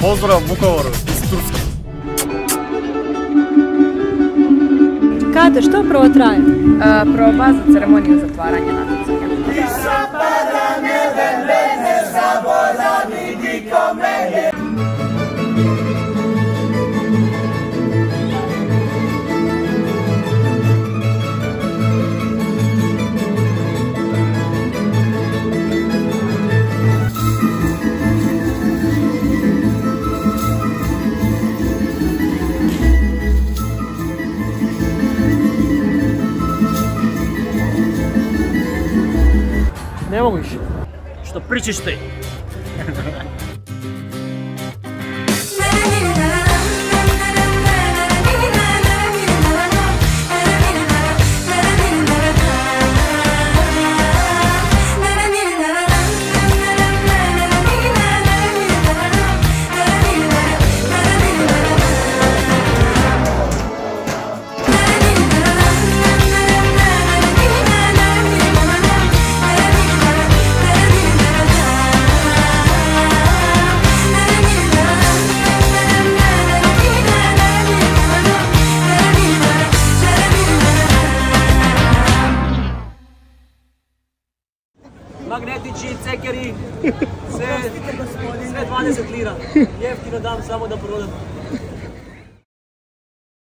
Pozdrav Vukovaru iz Turske. Kate, što prvo traje? Proba za ceremoniju zatvaranja natjecanja. Ne mogu više. Što pričaš ti? Magnetići, cekeri, sve 20 lira. Jeftino dam samo da prodam.